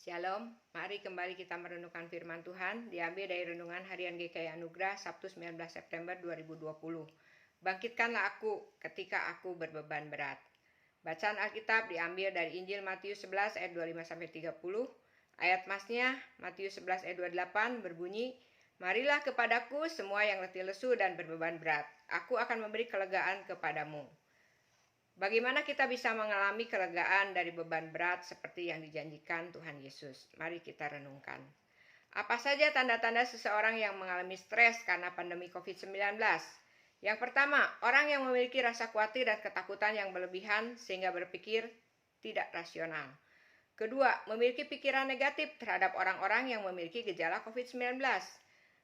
Shalom, mari kembali kita merenungkan firman Tuhan, diambil dari Renungan Harian GKI Anugerah, Sabtu 19 September 2020. Bangkitkanlah aku ketika aku berbeban berat. Bacaan Alkitab diambil dari Injil Matius 11 ayat 25-30. Ayat masnya Matius 11 ayat 28 berbunyi, "Marilah kepadaku semua yang letih lesu dan berbeban berat, aku akan memberi kelegaan kepadamu." Bagaimana kita bisa mengalami kelegaan dari beban berat seperti yang dijanjikan Tuhan Yesus? Mari kita renungkan. Apa saja tanda-tanda seseorang yang mengalami stres karena pandemi COVID-19? Yang pertama, orang yang memiliki rasa khawatir dan ketakutan yang berlebihan sehingga berpikir tidak rasional. Kedua, memiliki pikiran negatif terhadap orang-orang yang memiliki gejala COVID-19.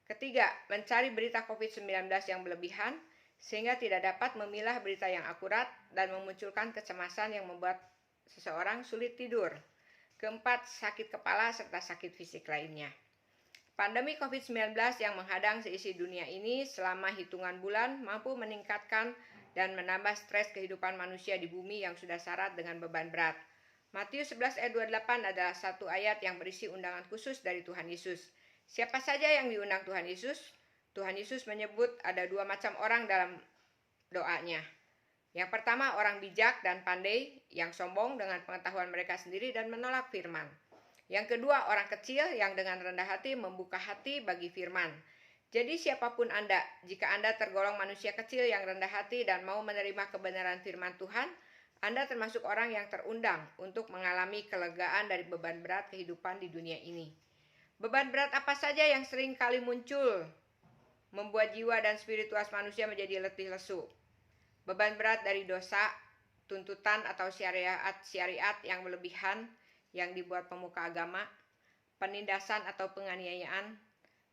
Ketiga, mencari berita COVID-19 yang berlebihan sehingga tidak dapat memilah berita yang akurat dan memunculkan kecemasan yang membuat seseorang sulit tidur. Keempat, sakit kepala serta sakit fisik lainnya. Pandemi COVID-19 yang menghadang seisi dunia ini selama hitungan bulan mampu meningkatkan dan menambah stres kehidupan manusia di bumi yang sudah syarat dengan beban berat. Matius 11 ayat 28 adalah satu ayat yang berisi undangan khusus dari Tuhan Yesus. Siapa saja yang diundang Tuhan Yesus? Tuhan Yesus menyebut ada dua macam orang dalam doanya. Yang pertama, orang bijak dan pandai yang sombong dengan pengetahuan mereka sendiri dan menolak firman. Yang kedua, orang kecil yang dengan rendah hati membuka hati bagi firman. Jadi siapapun Anda, jika Anda tergolong manusia kecil yang rendah hati dan mau menerima kebenaran firman Tuhan, Anda termasuk orang yang terundang untuk mengalami kelegaan dari beban berat kehidupan di dunia ini. Beban berat apa saja yang sering kali muncul membuat jiwa dan spiritual manusia menjadi letih lesu? Beban berat dari dosa, tuntutan atau syariat yang berlebihan yang dibuat pemuka agama, penindasan atau penganiayaan,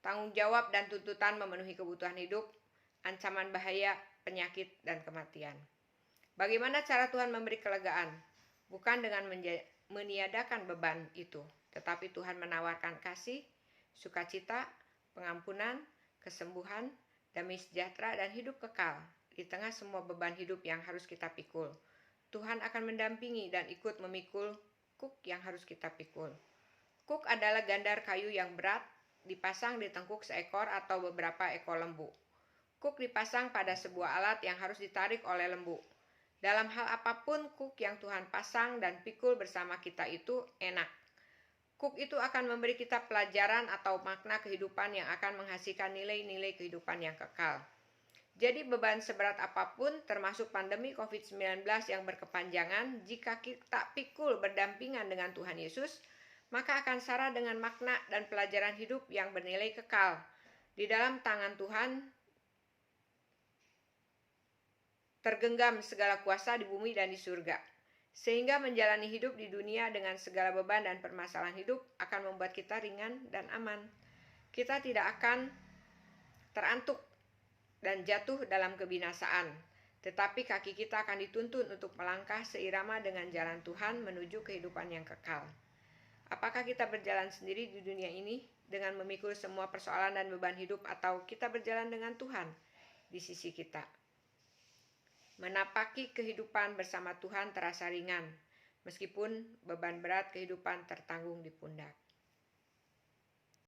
tanggung jawab dan tuntutan memenuhi kebutuhan hidup, ancaman bahaya, penyakit, dan kematian. Bagaimana cara Tuhan memberi kelegaan? Bukan dengan meniadakan beban itu, tetapi Tuhan menawarkan kasih, sukacita, pengampunan, kesembuhan, damai sejahtera, dan hidup kekal di tengah semua beban hidup yang harus kita pikul. Tuhan akan mendampingi dan ikut memikul kuk yang harus kita pikul. Kuk adalah gandar kayu yang berat dipasang di tengkuk seekor atau beberapa ekor lembu. Kuk dipasang pada sebuah alat yang harus ditarik oleh lembu. Dalam hal apapun, kuk yang Tuhan pasang dan pikul bersama kita itu enak. Kuk itu akan memberi kita pelajaran atau makna kehidupan yang akan menghasilkan nilai-nilai kehidupan yang kekal. Jadi beban seberat apapun termasuk pandemi COVID-19 yang berkepanjangan, jika kita pikul berdampingan dengan Tuhan Yesus, maka akan syarat dengan makna dan pelajaran hidup yang bernilai kekal. Di dalam tangan Tuhan tergenggam segala kuasa di bumi dan di surga. Sehingga menjalani hidup di dunia dengan segala beban dan permasalahan hidup akan membuat kita ringan dan aman. Kita tidak akan terantuk dan jatuh dalam kebinasaan, tetapi kaki kita akan dituntun untuk melangkah seirama dengan jalan Tuhan menuju kehidupan yang kekal. Apakah kita berjalan sendiri di dunia ini dengan memikul semua persoalan dan beban hidup, atau kita berjalan dengan Tuhan di sisi kita? Menapaki kehidupan bersama Tuhan terasa ringan, meskipun beban berat kehidupan tertanggung di pundak.